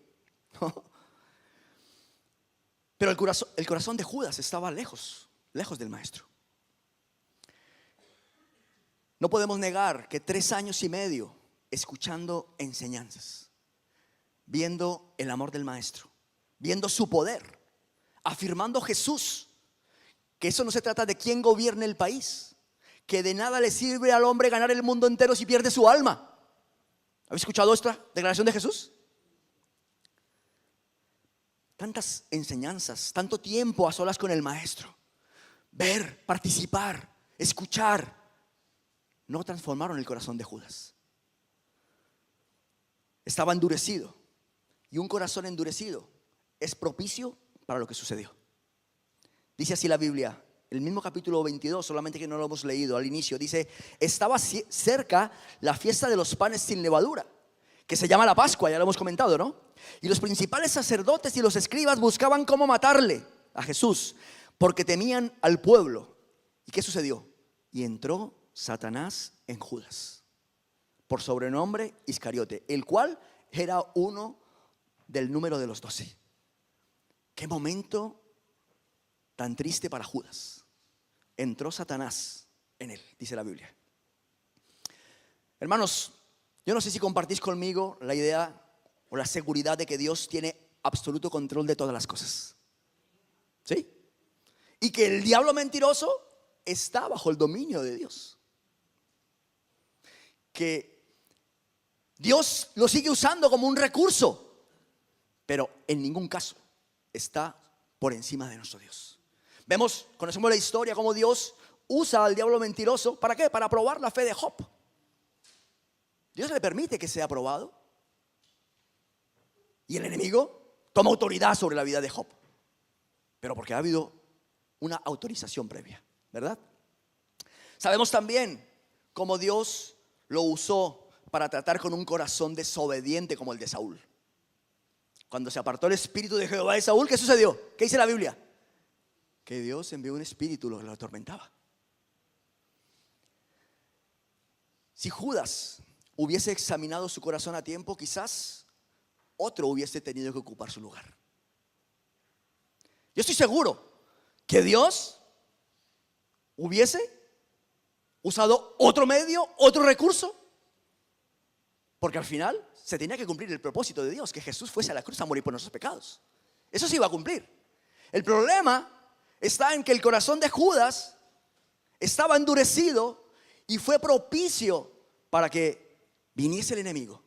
Pero el corazón de Judas estaba lejos del maestro. No podemos negar que 3 años y medio escuchando enseñanzas, viendo el amor del maestro, viendo su poder, afirmando Jesús que eso no se trata de quién gobierne el país, que de nada le sirve al hombre ganar el mundo entero si pierde su alma. ¿Habéis escuchado esta declaración de Jesús? Tantas enseñanzas, tanto tiempo a solas con el maestro, ver, participar, escuchar, no transformaron el corazón de Judas. Estaba endurecido, y un corazón endurecido es propicio para lo que sucedió. Dice así la Biblia, el mismo capítulo 22, solamente que no lo hemos leído al inicio. Dice: estaba cerca la fiesta de los panes sin levadura, que se llama la Pascua, ya lo hemos comentado, ¿no? Y los principales sacerdotes y los escribas buscaban cómo matarle a Jesús, porque temían al pueblo. ¿Y qué sucedió? Y entró Satanás en Judas, por sobrenombre Iscariote, el cual era uno del número de los 12. Qué momento tan triste para Judas. Entró Satanás en él, dice la Biblia. Hermanos, yo no sé si compartís conmigo la idea o la seguridad de que Dios tiene absoluto control de todas las cosas. ¿Sí? Y que el diablo mentiroso está bajo el dominio de Dios. Que Dios lo sigue usando como un recurso, pero en ningún caso está por encima de nuestro Dios. Conocemos la historia como Dios usa al diablo mentiroso. ¿Para qué? Para probar la fe de Job. Dios le permite que sea probado. Y el enemigo toma autoridad sobre la vida de Job, pero porque ha habido una autorización previa, ¿verdad? Sabemos también cómo Dios lo usó para tratar con un corazón desobediente como el de Saúl. Cuando se apartó el espíritu de Jehová de Saúl, ¿qué sucedió? ¿Qué dice la Biblia? Que Dios envió un espíritu que lo atormentaba. Si Judas hubiese examinado su corazón a tiempo, quizás otro hubiese tenido que ocupar su lugar. Yo estoy seguro que Dios hubiese usado otro medio, otro recurso, porque al final se tenía que cumplir el propósito de Dios, que Jesús fuese a la cruz a morir por nuestros pecados. Eso se iba a cumplir. El problema está en que el corazón de Judas estaba endurecido y fue propicio para que viniese el enemigo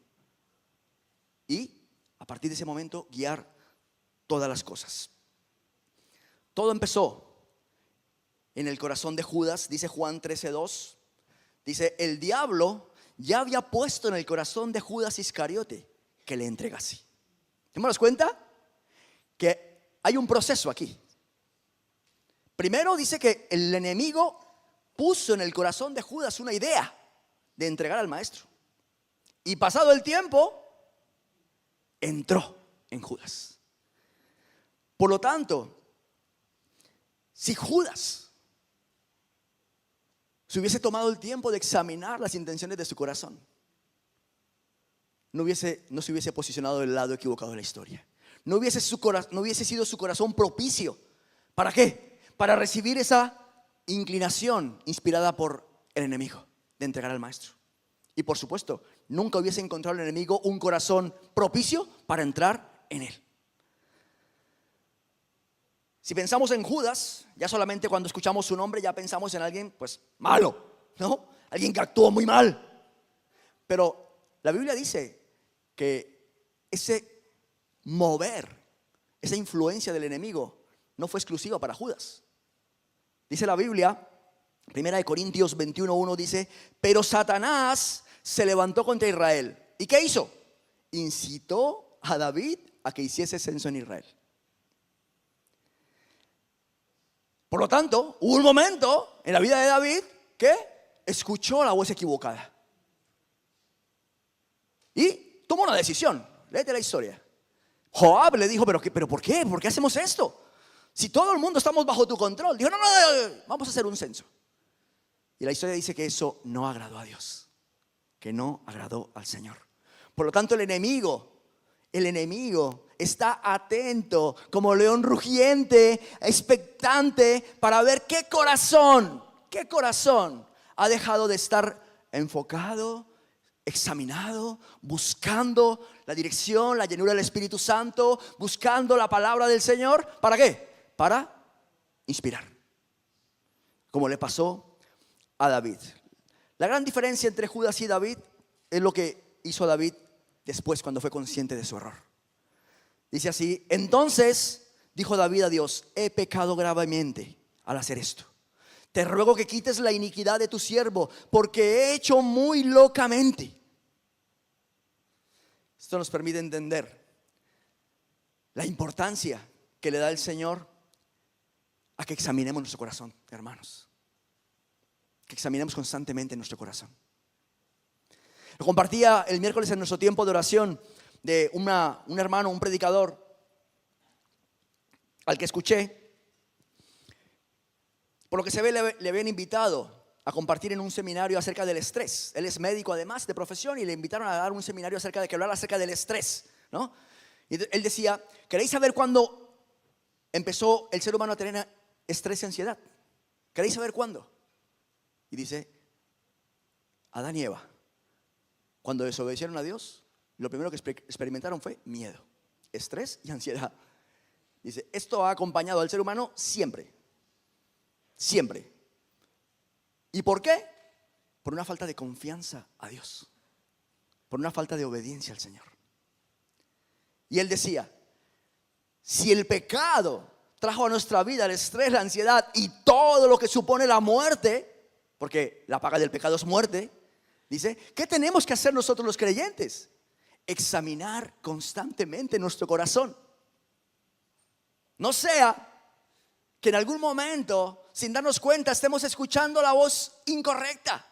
y a partir de ese momento guiar todas las cosas. Todo empezó en el corazón de Judas, dice Juan 13:2. Dice, el diablo ya había puesto en el corazón de Judas Iscariote que le entregase. ¿Tenemos cuenta? Que hay un proceso aquí. Primero dice que el enemigo puso en el corazón de Judas una idea de entregar al maestro. Y pasado el tiempo, entró en Judas. Por lo tanto, si Judas se hubiese tomado el tiempo de examinar las intenciones de su corazón, no se hubiese posicionado del lado equivocado de la historia. No hubiese sido su corazón propicio. ¿Para qué? Para recibir esa inclinación inspirada por el enemigo de entregar al maestro. Y por supuesto, nunca hubiese encontrado el enemigo un corazón propicio para entrar en él. Si pensamos en Judas, ya solamente cuando escuchamos su nombre ya pensamos en alguien pues malo, ¿no? Alguien que actuó muy mal. Pero la Biblia dice que ese mover, esa influencia del enemigo no fue exclusiva para Judas. Dice la Biblia, 1 Corintios 21:1 dice, pero Satanás se levantó contra Israel. ¿Y qué hizo? Incitó a David a que hiciese censo en Israel. Por lo tanto, hubo un momento en la vida de David que escuchó la voz equivocada y tomó una decisión. Léete la historia. Joab le dijo, ¿pero por qué? ¿Por qué hacemos esto? Si todo el mundo estamos bajo tu control. Dijo, no, vamos a hacer un censo. Y la historia dice que eso no agradó a Dios, que no agradó al Señor. Por lo tanto, el enemigo está atento como león rugiente, expectante para ver qué corazón ha dejado de estar enfocado, examinado, buscando la dirección, la llenura del Espíritu Santo, buscando la palabra del Señor. ¿Para qué? Para inspirar, como le pasó a David. La gran diferencia entre Judas y David es lo que hizo David después, cuando fue consciente de su error. Dice así, entonces dijo David a Dios, he pecado gravemente al hacer esto. Te ruego que quites la iniquidad de tu siervo, porque he hecho muy locamente. Esto nos permite entender la importancia que le da el Señor a que examinemos nuestro corazón, hermanos. Que examinemos constantemente nuestro corazón. Lo compartía el miércoles en nuestro tiempo de oración de un hermano, un predicador al que escuché. Por lo que se ve, le habían invitado a compartir en un seminario acerca del estrés. Él es médico además de profesión y le invitaron a dar un seminario acerca de que hablara acerca del estrés, ¿no? Y él decía: ¿queréis saber cuándo empezó el ser humano a tener estrés y ansiedad? ¿Queréis saber cuándo? Y dice: Adán y Eva, cuando desobedecieron a Dios, lo primero que experimentaron fue miedo, estrés y ansiedad. Dice: esto ha acompañado al ser humano siempre. Siempre. ¿Y por qué? Por una falta de confianza a Dios, por una falta de obediencia al Señor. Y él decía: si el pecado trajo a nuestra vida el estrés, la ansiedad y todo lo que supone la muerte, porque la paga del pecado es muerte, dice, ¿qué tenemos que hacer nosotros los creyentes? Examinar constantemente nuestro corazón. No sea que en algún momento, sin darnos cuenta, estemos escuchando la voz incorrecta,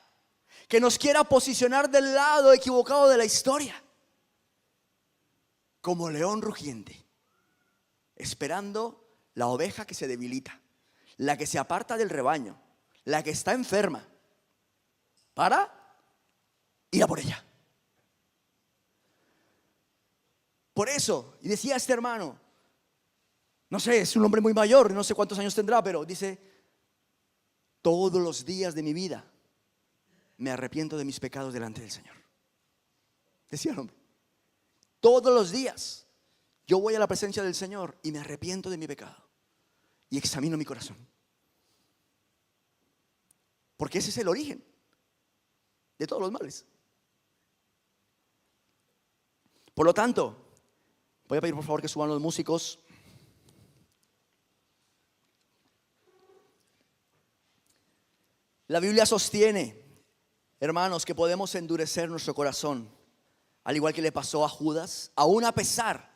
que nos quiera posicionar del lado equivocado de la historia, como león rugiente, esperando la oveja que se debilita, la que se aparta del rebaño, la que está enferma, para ir a por ella. Por eso, y decía este hermano, no sé, es un hombre muy mayor, no sé cuántos años tendrá, pero dice: todos los días de mi vida me arrepiento de mis pecados delante del Señor. Decía el hombre: todos los días yo voy a la presencia del Señor y me arrepiento de mi pecado y examino mi corazón, porque ese es el origen de todos los males. Por lo tanto, voy a pedir por favor que suban los músicos. La Biblia sostiene, hermanos, que podemos endurecer nuestro corazón, al igual que le pasó a Judas, aún a pesar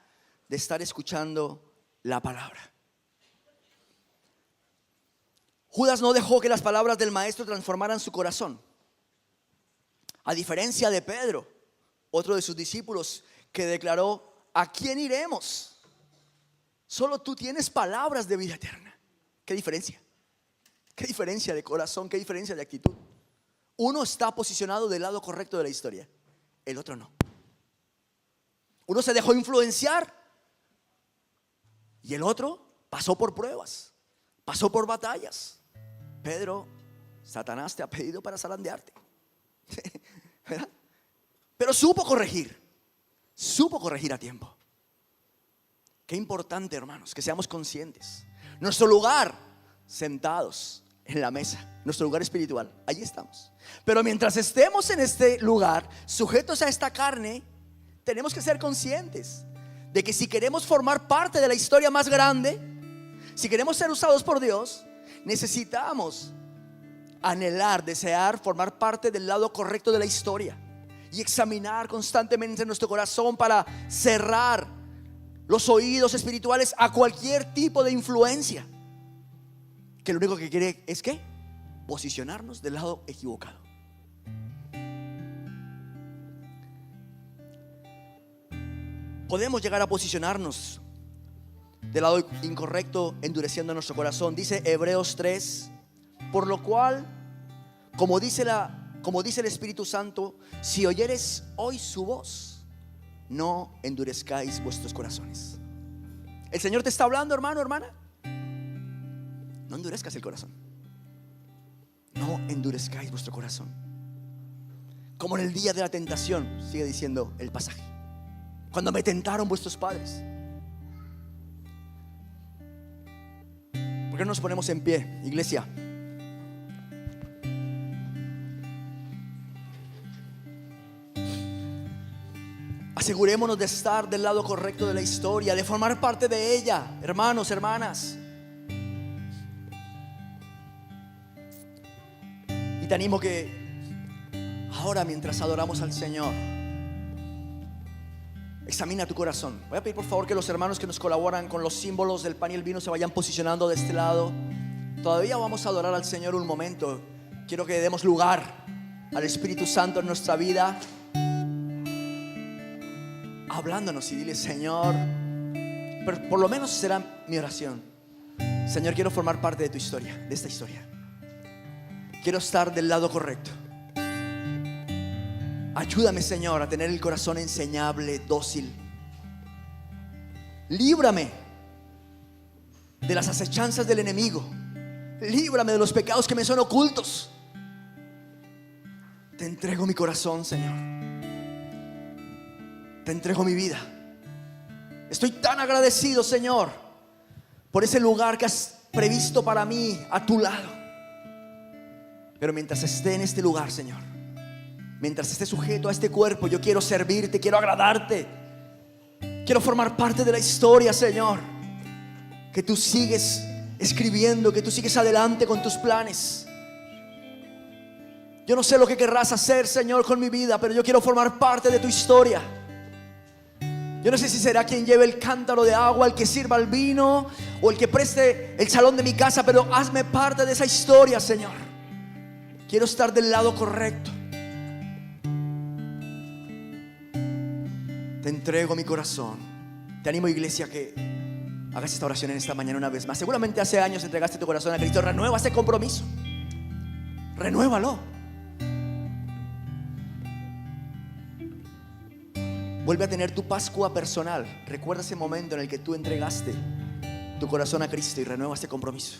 de estar escuchando la palabra. Judas no dejó que las palabras del maestro transformaran su corazón. A diferencia de Pedro, otro de sus discípulos, que declaró: ¿a quién iremos? Solo tú tienes palabras de vida eterna. ¿Qué diferencia? ¿Qué diferencia de corazón? ¿Qué diferencia de actitud? Uno está posicionado del lado correcto de la historia, el otro no. Uno se dejó influenciar y el otro pasó por pruebas, pasó por batallas. Pedro, Satanás te ha pedido para zarandearte, ¿verdad? Pero supo corregir a tiempo. Qué importante, hermanos, que seamos conscientes. Nuestro lugar, sentados en la mesa, nuestro lugar espiritual, allí estamos. Pero mientras estemos en este lugar, sujetos a esta carne, tenemos que ser conscientes de que si queremos formar parte de la historia más grande, si queremos ser usados por Dios, necesitamos anhelar, desear formar parte del lado correcto de la historia y examinar constantemente nuestro corazón para cerrar los oídos espirituales a cualquier tipo de influencia que lo único que quiere es ¿qué? Posicionarnos del lado equivocado. Podemos llegar a posicionarnos del lado incorrecto, endureciendo nuestro corazón. Dice Hebreos 3: por lo cual, como dice el Espíritu Santo, si oyeres hoy su voz, no endurezcáis vuestros corazones. El Señor te está hablando, hermano, hermana. No endurezcas el corazón. No endurezcáis vuestro corazón. Como en el día de la tentación, sigue diciendo el pasaje, cuando me tentaron vuestros padres. ¿Por qué no nos ponemos en pie, iglesia? Asegurémonos de estar del lado correcto de la historia, de formar parte de ella, hermanos, hermanas. Y te animo que ahora, mientras adoramos al Señor, examina tu corazón. Voy a pedir por favor que los hermanos que nos colaboran con los símbolos del pan y el vino se vayan posicionando de este lado. Todavía vamos a adorar al Señor un momento. Quiero que demos lugar al Espíritu Santo en nuestra vida. hablándonos y dile: Señor, pero por lo menos será mi oración. Señor, quiero formar parte de tu historia, de esta historia. Quiero estar del lado correcto. Ayúdame, Señor, a tener el corazón enseñable, dócil. Líbrame de las acechanzas del enemigo. Líbrame de los pecados que me son ocultos. Te entrego mi corazón, Señor. Te entrego mi vida. Estoy tan agradecido, Señor, por ese lugar que has previsto para mí a tu lado. Pero mientras esté en este lugar, Señor, mientras esté sujeto a este cuerpo, yo quiero servirte, quiero agradarte, quiero formar parte de la historia, Señor, que tú sigues escribiendo, que tú sigues adelante con tus planes. Yo no sé lo que querrás hacer, Señor, con mi vida, pero yo quiero formar parte de tu historia. Yo no sé si será quien lleve el cántaro de agua, el que sirva el vino o el que preste el salón de mi casa, pero hazme parte de esa historia, Señor. Quiero estar del lado correcto. Te entrego mi corazón. Te animo, iglesia, que hagas esta oración en esta mañana una vez más. Seguramente hace años entregaste tu corazón a Cristo. Renueva ese compromiso. Renuévalo. Vuelve a tener tu Pascua personal. Recuerda ese momento en el que tú entregaste tu corazón a Cristo y renueva ese compromiso.